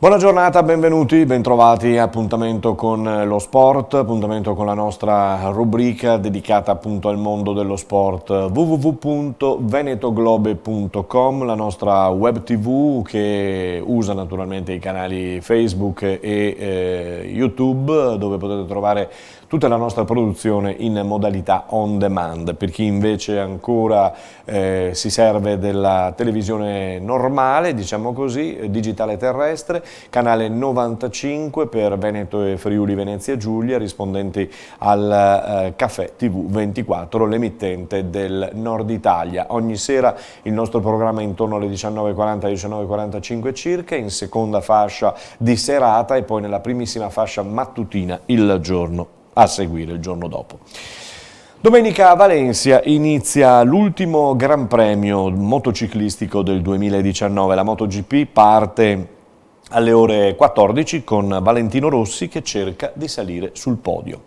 Buona giornata, benvenuti, bentrovati. Appuntamento con lo sport, appuntamento con la nostra rubrica dedicata appunto al mondo dello sport. www.venetoglobe.com, la nostra web tv che usa naturalmente i canali Facebook e YouTube, dove potete trovare tutta la nostra produzione in modalità on demand. Per chi invece ancora si serve della televisione normale, diciamo così, digitale terrestre, canale 95 per Veneto e Friuli Venezia Giulia, rispondenti al Caffè TV 24, l'emittente del Nord Italia. Ogni sera il nostro programma è intorno alle 19:40, 19:45 circa, in seconda fascia di serata e poi nella primissima fascia mattutina il giorno a seguire, il giorno dopo. Domenica a Valencia inizia l'ultimo Gran Premio motociclistico del 2019. La MotoGP parte alle ore 14 con Valentino Rossi che cerca di salire sul podio.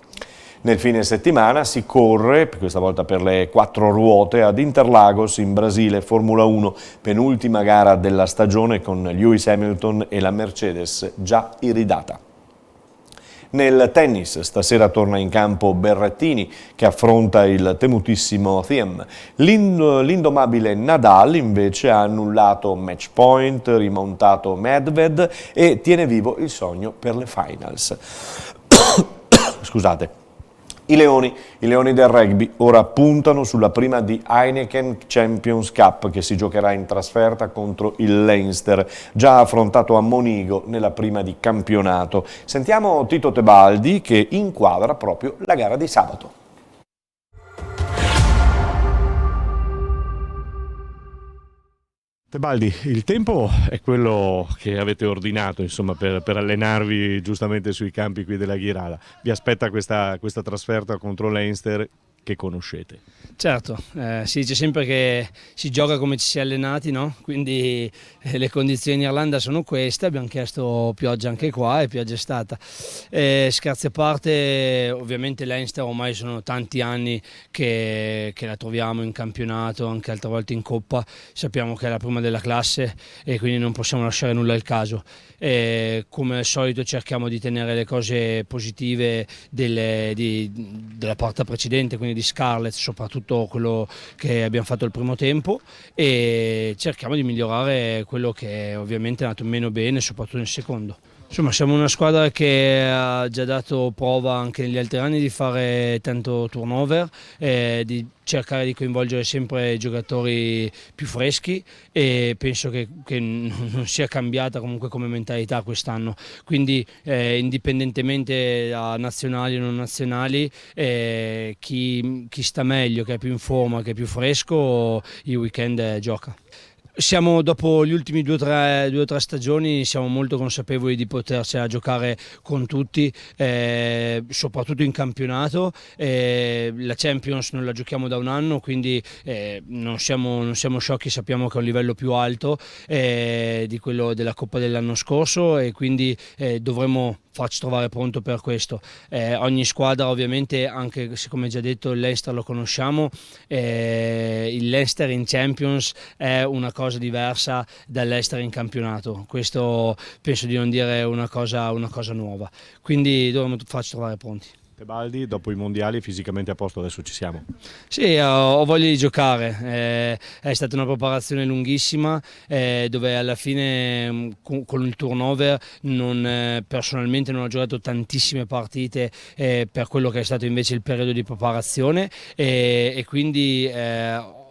Nel fine settimana si corre, questa volta per le 4 ruote, ad Interlagos in Brasile, Formula 1, penultima gara della stagione con Lewis Hamilton e la Mercedes già iridata. Nel tennis stasera torna in campo Berrettini che affronta il temutissimo Thiem. L'indomabile Nadal invece ha annullato match point, rimontato Medved e tiene vivo il sogno per le finals. Scusate. I Leoni del rugby ora puntano sulla prima di Heineken Champions Cup che si giocherà in trasferta contro il Leinster, già affrontato a Monigo nella prima di campionato. Sentiamo Tito Tebaldi che inquadra proprio la gara di sabato. Tebaldi, il tempo è quello che avete ordinato insomma, per allenarvi giustamente sui campi qui della Ghirada. Vi aspetta questa trasferta contro Leinster che conoscete. Certo, si dice sempre che si gioca come ci si è allenati, no? Quindi le condizioni in Irlanda sono queste, abbiamo chiesto pioggia anche qua e pioggia è stata. Scherzi a parte, ovviamente Leinster ormai sono tanti anni che la troviamo in campionato, anche altre volte in Coppa, sappiamo che è la prima della classe e quindi non possiamo lasciare nulla al caso. Come al solito cerchiamo di tenere le cose positive della porta precedente, quindi di Scarlett, soprattutto quello che abbiamo fatto il primo tempo, e cerchiamo di migliorare quello che ovviamente è andato meno bene, soprattutto nel secondo. Insomma, siamo una squadra che ha già dato prova anche negli altri anni di fare tanto turnover, di cercare di coinvolgere sempre giocatori più freschi e penso che non sia cambiata comunque come mentalità quest'anno. Quindi indipendentemente da nazionali o non nazionali, chi sta meglio, che è più in forma, che è più fresco, il weekend gioca. Siamo, dopo gli ultimi due o tre stagioni, siamo molto consapevoli di potercela giocare con tutti, soprattutto in campionato. La Champions non la giochiamo da un anno, quindi non siamo sciocchi, sappiamo che è un livello più alto di quello della Coppa dell'anno scorso e quindi dovremo farci trovare pronto per questo. Ogni squadra ovviamente, anche se come già detto il Leicester lo conosciamo, il Leicester in Champions è una cosa diversa dall'Leicester in campionato, questo penso di non dire una cosa nuova, quindi dovremo farci trovare pronti. Tebaldi, dopo i mondiali fisicamente a posto, adesso ci siamo? Sì, ho voglia di giocare, è stata una preparazione lunghissima dove alla fine con il turnover personalmente non ho giocato tantissime partite per quello che è stato invece il periodo di preparazione e quindi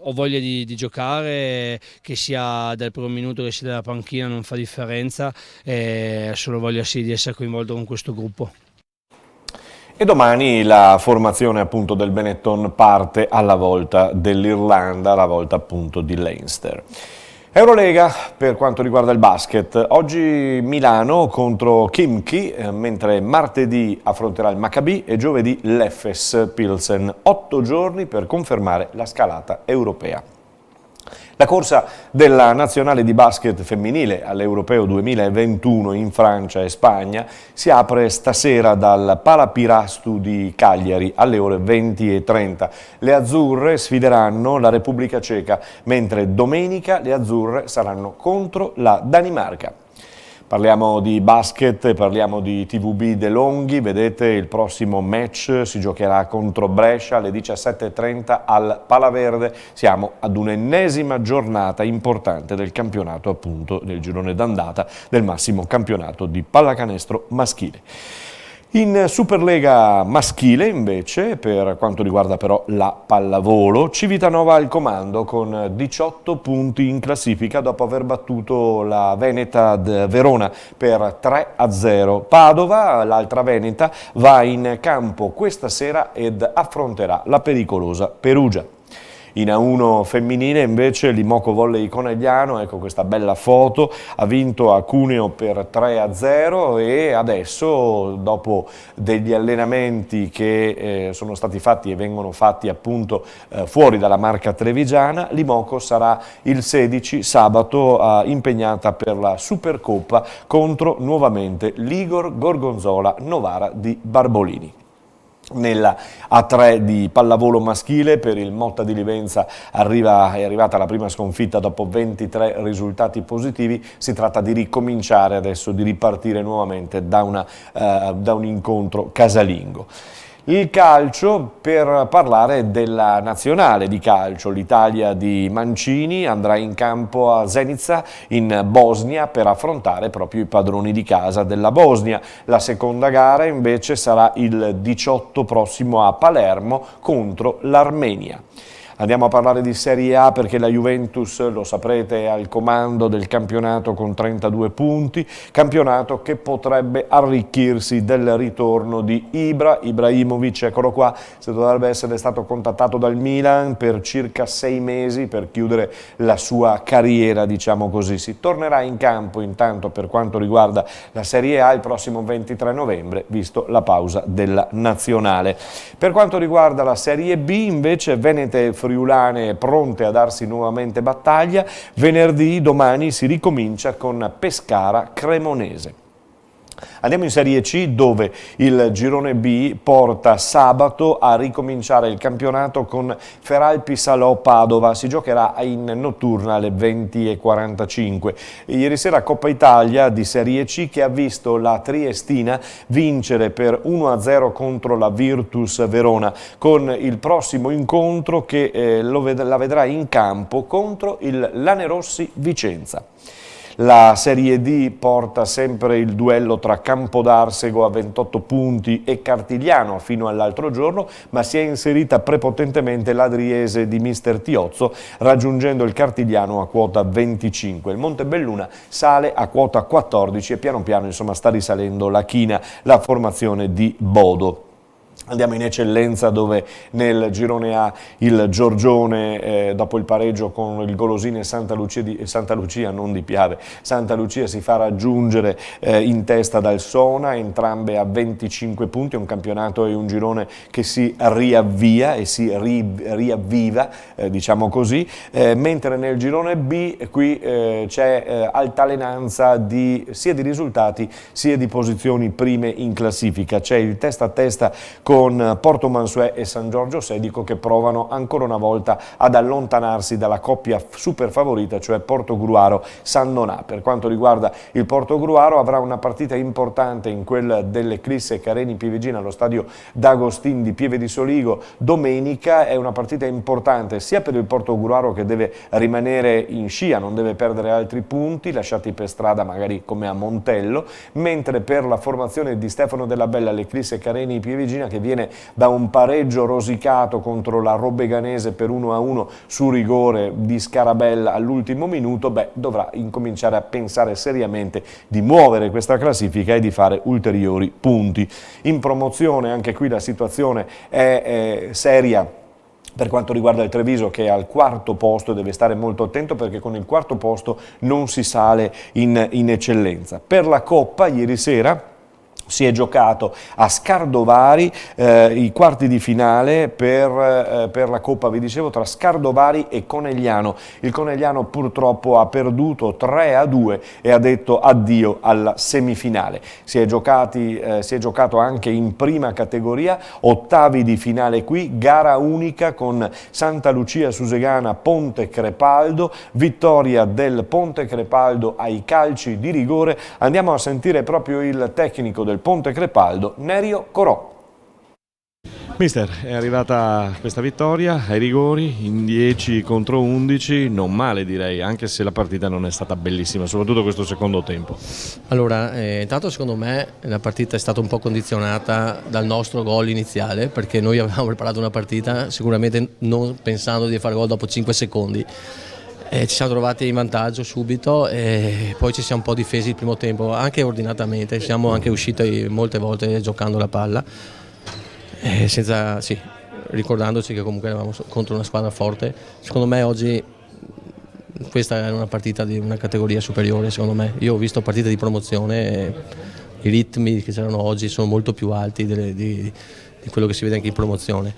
ho voglia di giocare, che sia dal primo minuto che sia dalla panchina non fa differenza, ho solo voglia sì di essere coinvolto con questo gruppo. E domani la formazione appunto del Benetton parte alla volta dell'Irlanda, alla volta appunto di Leinster. Eurolega per quanto riguarda il basket, oggi Milano contro Khimki, mentre martedì affronterà il Maccabi e giovedì l'Efes Pilsen, 8 giorni per confermare la scalata europea. La corsa della nazionale di basket femminile all'Europeo 2021 in Francia e Spagna si apre stasera dal Palapirastu di Cagliari alle ore 20:30. Le azzurre sfideranno la Repubblica Ceca, mentre domenica le azzurre saranno contro la Danimarca. Parliamo di basket, parliamo di TVB De Longhi. Vedete, il prossimo match si giocherà contro Brescia alle 17:30 al Palaverde. Siamo ad un'ennesima giornata importante del campionato, appunto del girone d'andata del massimo campionato di pallacanestro maschile. In Superlega maschile invece, per quanto riguarda però la pallavolo, Civitanova al comando con 18 punti in classifica dopo aver battuto la Veneta Verona per 3-0. Padova, l'altra Veneta, va in campo questa sera ed affronterà la pericolosa Perugia. In A1 femminile invece l'Imoco Volley Conegliano, ecco questa bella foto, ha vinto a Cuneo per 3-0 e adesso, dopo degli allenamenti che sono stati fatti e vengono fatti appunto fuori dalla Marca Trevigiana, l'Imoco sarà il 16 sabato impegnata per la Supercoppa contro nuovamente l'Igor Gorgonzola Novara di Barbolini. Nella A3 di pallavolo maschile per il Motta di Livenza è arrivata la prima sconfitta dopo 23 risultati positivi. Si tratta di ricominciare adesso, di ripartire nuovamente da un incontro casalingo. Il calcio, per parlare della nazionale di calcio, l'Italia di Mancini andrà in campo a Zenica in Bosnia per affrontare proprio i padroni di casa della Bosnia. La seconda gara invece sarà il 18 prossimo a Palermo contro l'Armenia. Andiamo a parlare di Serie A perché la Juventus, lo saprete, è al comando del campionato con 32 punti, campionato che potrebbe arricchirsi del ritorno di Ibrahimovic, eccolo qua, dovrebbe essere stato contattato dal Milan per circa 6 mesi per chiudere la sua carriera, diciamo così. Si tornerà in campo intanto per quanto riguarda la Serie A il prossimo 23 novembre, visto la pausa della nazionale. Per quanto riguarda la Serie B invece Venete e friulane pronte a darsi nuovamente battaglia. Venerdì, domani, si ricomincia con Pescara Cremonese. Andiamo in Serie C dove il girone B porta sabato a ricominciare il campionato con Feralpi Salò Padova. Si giocherà in notturna alle 20:45. Ieri sera Coppa Italia di Serie C che ha visto la Triestina vincere per 1-0 contro la Virtus Verona, con il prossimo incontro che la vedrà in campo contro il Lanerossi Vicenza. La Serie D porta sempre il duello tra Campodarsego a 28 punti e Cartigliano fino all'altro giorno, ma si è inserita prepotentemente l'Adriese di Mister Tiozzo, raggiungendo il Cartigliano a quota 25. Il Montebelluna sale a quota 14 e piano piano insomma sta risalendo la china, la formazione di Bodo. Andiamo in eccellenza dove nel girone A il Giorgione dopo il pareggio con il Golosine Santa Lucia, non di Piave, Santa Lucia si fa raggiungere in testa dal Sona, entrambe a 25 punti, un campionato e un girone che si riavvia e si riavviva, diciamo così, mentre nel girone B qui c'è altalenanza sia di risultati sia di posizioni prime in classifica. C'è il testa a testa con Porto Mansuè e San Giorgio Sedico che provano ancora una volta ad allontanarsi dalla coppia super favorita, cioè Porto Gruaro San Donà. Per quanto riguarda il Porto Gruaro avrà una partita importante in quella dell'Eclisse Careni Pivigina allo stadio D'Agostin di Pieve di Soligo domenica. È una partita importante sia per il Porto Gruaro che deve rimanere in scia, non deve perdere altri punti lasciati per strada magari come a Montello, mentre per la formazione di Stefano Della Bella l'Eclisse Careni Pivigina, che viene da un pareggio rosicato contro la Robeganese per 1-1 su rigore di Scarabella all'ultimo minuto, dovrà incominciare a pensare seriamente di muovere questa classifica e di fare ulteriori punti. In promozione anche qui la situazione è seria per quanto riguarda il Treviso, che è al quarto posto e deve stare molto attento perché con il quarto posto non si sale in eccellenza. Per la Coppa ieri sera Si è giocato a Scardovari i quarti di finale per la Coppa, vi dicevo, tra Scardovari e Conegliano. Il Conegliano purtroppo ha perduto 3-2 e ha detto addio alla semifinale. Si è giocato anche in prima categoria, ottavi di finale qui, gara unica con Santa Lucia Susegana Ponte Crepaldo, vittoria del Ponte Crepaldo ai calci di rigore. Andiamo a sentire proprio il tecnico del Ponte Crepaldo, Nerio Corò. Mister, è arrivata questa vittoria ai rigori in 10 contro 11, non male direi, anche se la partita non è stata bellissima, soprattutto questo secondo tempo. Allora, intanto secondo me la partita è stata un po' condizionata dal nostro gol iniziale, perché noi avevamo preparato una partita sicuramente non pensando di fare gol dopo 5 secondi. Ci siamo trovati in vantaggio subito e poi ci siamo un po' difesi il primo tempo, anche ordinatamente, siamo anche usciti molte volte giocando la palla, ricordandoci che comunque eravamo contro una squadra forte. Secondo me oggi questa è una partita di una categoria superiore, secondo me. Io ho visto partite di promozione e i ritmi che c'erano oggi sono molto più alti di quello che si vede anche in promozione.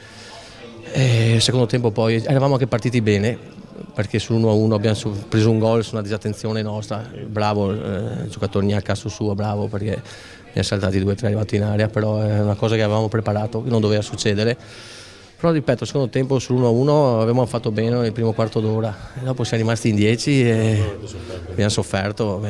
Il secondo tempo poi eravamo anche partiti bene, perché sull'1-1 abbiamo preso un gol su una disattenzione nostra, bravo il giocatore Gnaccasso suo, bravo, perché ne ha saltati 2 o 3 arrivati in area, però è una cosa che avevamo preparato, che non doveva succedere. Però ripeto, il secondo tempo sull'1-1 avevamo fatto bene nel primo quarto d'ora, dopo siamo rimasti in 10 e abbiamo sofferto,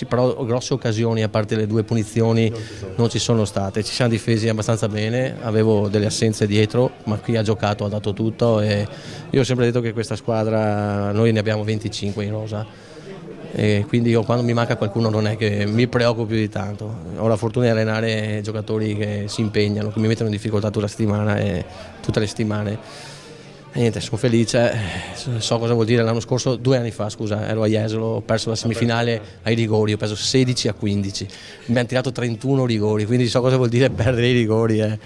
però grosse occasioni, a parte le 2 punizioni, non ci sono state. Ci siamo difesi abbastanza bene, avevo delle assenze dietro, ma qui ha giocato, ha dato tutto e io ho sempre detto che questa squadra, noi ne abbiamo 25 in rosa. E quindi io quando mi manca qualcuno non è che mi preoccupo più di tanto, ho la fortuna di allenare giocatori che si impegnano, che mi mettono in difficoltà tutta la settimana e tutte le settimane e niente, sono felice, so cosa vuol dire. L'anno scorso, 2 anni fa scusa, ero a Jesolo, ho perso la semifinale ai rigori, ho preso 16-15, abbiamo tirato 31 rigori, quindi so cosa vuol dire perdere i rigori.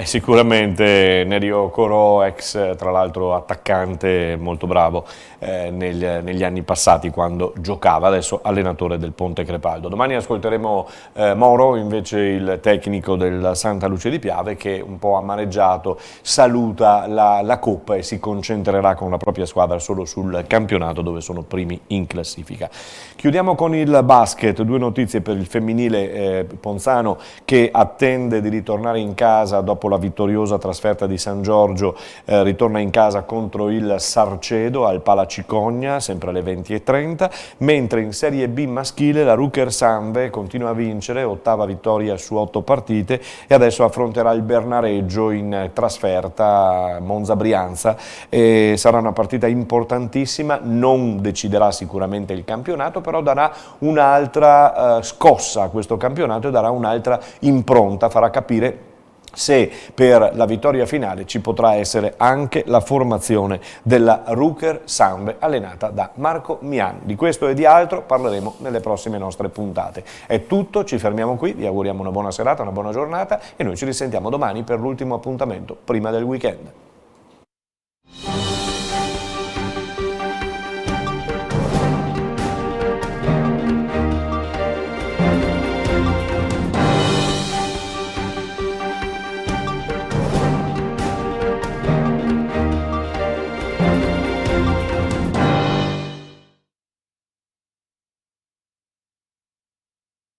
Sicuramente Nerio Corò, ex tra l'altro attaccante molto bravo negli anni passati quando giocava, adesso allenatore del Ponte Crepaldo. Domani ascolteremo Moro, invece il tecnico del Santa Lucia di Piave, che un po' amareggiato saluta la Coppa e si concentrerà con la propria squadra solo sul campionato, dove sono primi in classifica. Chiudiamo con il basket, 2 notizie per il femminile Ponzano, che attende di ritornare in casa dopo la vittoriosa trasferta di San Giorgio, ritorna in casa contro il Sarcedo al Palacicogna, sempre alle 20:30, mentre in Serie B maschile la Ruker Sanve continua a vincere, 8ª vittoria su 8 partite e adesso affronterà il Bernareggio in trasferta Monza-Brianza e sarà una partita importantissima, non deciderà sicuramente il campionato, però darà un'altra scossa a questo campionato e darà un'altra impronta, farà capire se per la vittoria finale ci potrà essere anche la formazione della Ruker Sanve allenata da Marco Mian. Di questo e di altro parleremo nelle prossime nostre puntate. È tutto, ci fermiamo qui, vi auguriamo una buona serata, una buona giornata e noi ci risentiamo domani per l'ultimo appuntamento prima del weekend.